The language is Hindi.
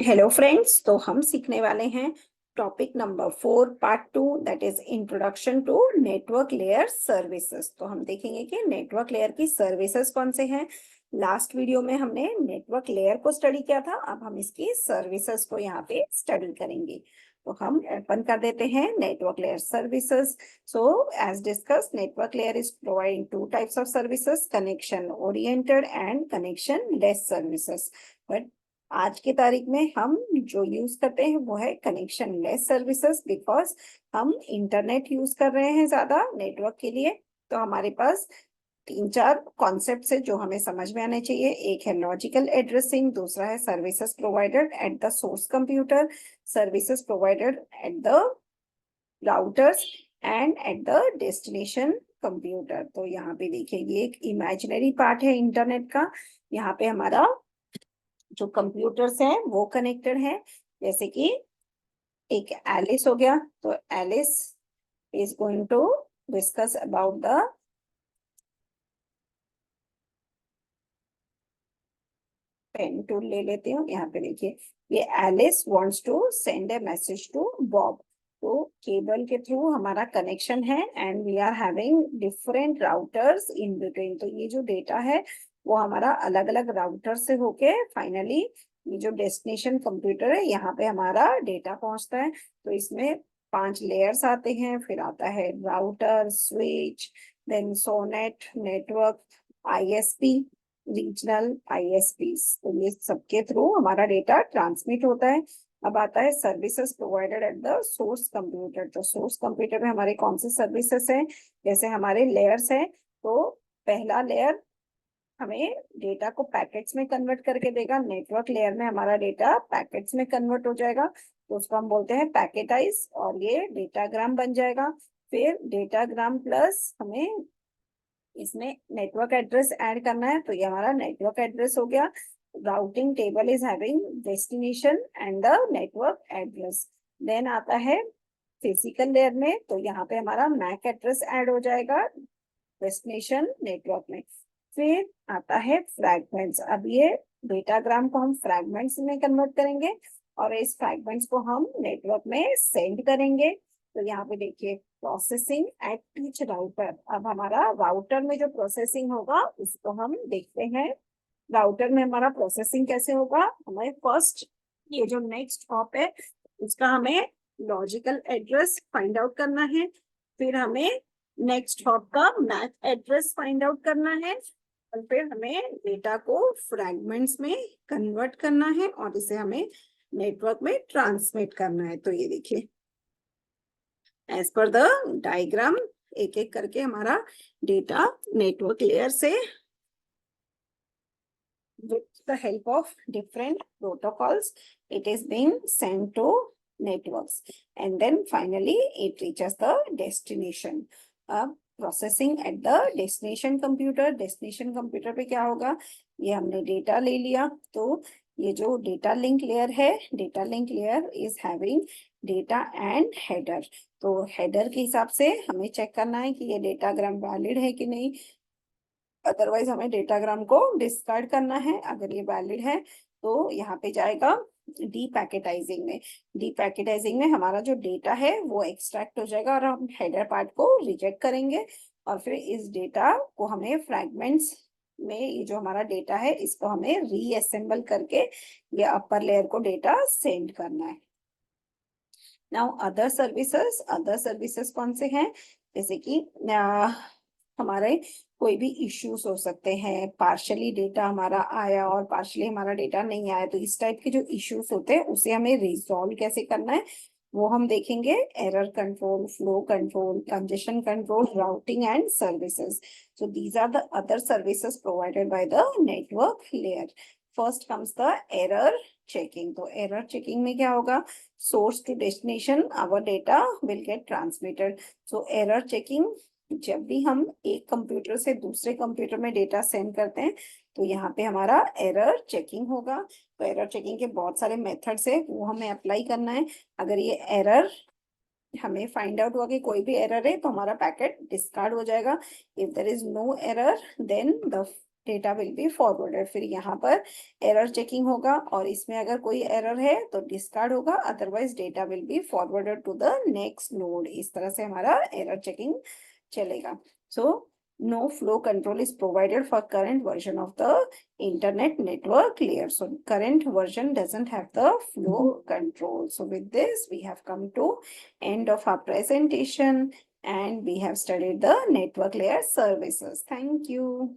हेलो फ्रेंड्स, तो हम सीखने वाले हैं topic number 4 part 2, that is introduction to network layer services. तो हम देखेंगे कि नेटवर्क लेयर की सर्विसेज कौन से हैं। लास्ट वीडियो में हमने नेटवर्क लेयर को स्टडी किया था, अब हम इसकी सर्विसेज को यहाँ पे स्टडी करेंगे। तो हम ओपन कर देते हैं network layer services. So as discuss, network layer is providing two types of services, connection oriented and connectionless services. But आज की तारीख में हम जो यूज करते हैं वो है कनेक्शन लेस सर्विसेज, बिकॉज हम इंटरनेट यूज कर रहे हैं ज्यादा नेटवर्क के लिए। तो हमारे पास तीन चार कॉन्सेप्ट है जो हमें समझ में आने चाहिए। एक है लॉजिकल एड्रेसिंग, दूसरा है services provided at the source computer, services provided at the routers and at the destination computer. तो यहाँ पे देखिए, ये एक इमेजिनरी पार्ट है इंटरनेट का। यहाँ पे हमारा जो कंप्यूटर्स हैं वो कनेक्टेड हैं, जैसे कि एक एलिस हो गया। तो Alice is going to discuss about the pen tool ले लेती हूँ। यहाँ पे देखिए, ये Alice wants to send a message to Bob. तो केबल के थ्रू हमारा कनेक्शन है and we are having different routers in between. तो ये जो डेटा है वो हमारा अलग अलग राउटर से होके फाइनली ये जो डेस्टिनेशन कंप्यूटर है यहाँ पे हमारा डेटा पहुंचता है। तो इसमें 5 लेयर्स आते हैं, फिर आता है router, switch, then SONET, network, ISP, regional ISPs. तो ये सबके थ्रू हमारा डेटा ट्रांसमिट होता है। अब आता है services provided at the source computer. तो सोर्स कंप्यूटर में हमारे कौन से सर्विसेज हैं, जैसे हमारे लेयर्स हैं। तो पहला लेयर हमें डेटा को पैकेट्स में कन्वर्ट करके देगा। नेटवर्क लेयर में हमारा डेटा पैकेट्स में कन्वर्ट हो जाएगा, तो उसको हम बोलते हैं पैकेटाइज, और ये डेटाग्राम बन जाएगा। फिर डेटाग्राम प्लस हमें इसमें नेटवर्क एड्रेस ऐड करना है, तो ये हमारा नेटवर्क एड्रेस हो गया। Routing table is having destination and the network address. Then आता है फिजिकल लेयर में, तो यहाँ पे हमारा मैक एड्रेस ऐड हो जाएगा डेस्टिनेशन नेटवर्क में। फिर आता है फ्रैगमेंट्स। अब ये डेटाग्राम को हम फ्रैगमेंट्स में कन्वर्ट करेंगे और इस फ्रैगमेंट्स को हम नेटवर्क में सेंड करेंगे। तो यहाँ पे देखिए, प्रोसेसिंग एट ईच राउटर। अब हमारा राउटर में जो प्रोसेसिंग होगा उसको हम देखते हैं। राउटर में हमारा प्रोसेसिंग कैसे होगा, हमें फर्स्ट ये जो नेक्स्ट हॉप है उसका हमें लॉजिकल एड्रेस फाइंड आउट करना है। फिर हमें नेक्स्ट हॉप का मैक एड्रेस फाइंड आउट करना है, और फिर हमें डेटा को फ्रैगमेंट्स में कन्वर्ट करना है और इसे हमें नेटवर्क में ट्रांसमिट करना है। तो ये देखिए, एज पर द डायग्राम एक एक करके हमारा डेटा नेटवर्क लेयर से with the help of different protocols it is being sent to networks, and then finally it reaches the destination. अब processing at the destination computer. Destination computer पे क्या होगा, ये हमने डेटा ले लिया। तो ये जो डेटा लिंक लेयर है, data link layer is having data and header. तो हेडर के हिसाब से हमें चेक करना है कि ये डेटाग्राम वैलिड है कि नहीं, अदरवाइज हमें डेटाग्राम को डिस्कार्ड करना है। अगर ये वैलिड है तो यहाँ पे जाएगा डी पैकेटाइजिंग में। डी पैकेटाइजिंग में हमारा जो डेटा है वो एक्सट्रैक्ट हो जाएगा और हम हेडर पार्ट को रिजेक्ट करेंगे, और फिर इस डेटा को हमें फ्रैगमेंट्स में, ये जो हमारा डेटा है इसको हमें रीअसेंबल करके ये अपर लेयर को डेटा सेंड करना है। नाउ अदर सर्विसेज कौन से हैं, जैसे कि हमारे कोई भी इश्यूज हो सकते हैं, पार्शली डेटा हमारा आया और पार्शली हमारा डेटा नहीं आया। तो इस टाइप के जो इश्यूज होते हैं उसे हमें रिजॉल्व कैसे करना है वो हम देखेंगे। Error control, flow control, congestion control, routing and services. So these are the other services provided by the network layer. First comes the error checking. तो एरर चेकिंग में क्या होगा, source to destination our data will get transmitted. So error checking, जब भी हम एक कंप्यूटर से दूसरे कंप्यूटर में डेटा सेंड करते हैं तो यहाँ पे हमारा एरर चेकिंग होगा। तो एरर चेकिंग के बहुत सारे मेथड्स है, वो हमें अप्लाई करना है। अगर ये एरर हमें फाइंड आउट हुआ कि कोई भी एरर है तो हमारा पैकेट डिस्कार्ड हो जाएगा। If there is no error then the data will be forwarded. फिर यहाँ पर एरर चेकिंग होगा और इसमें अगर कोई एरर है तो डिस्कार्ड होगा, otherwise data will be forwarded to the next node. इस तरह से हमारा एरर चेकिंग चलेगा। सो no flow control is provided for current version of the internet network layer. So current version doesn't have the flow control. So with this we have come to end of our presentation and we have studied the network layer services. Thank you.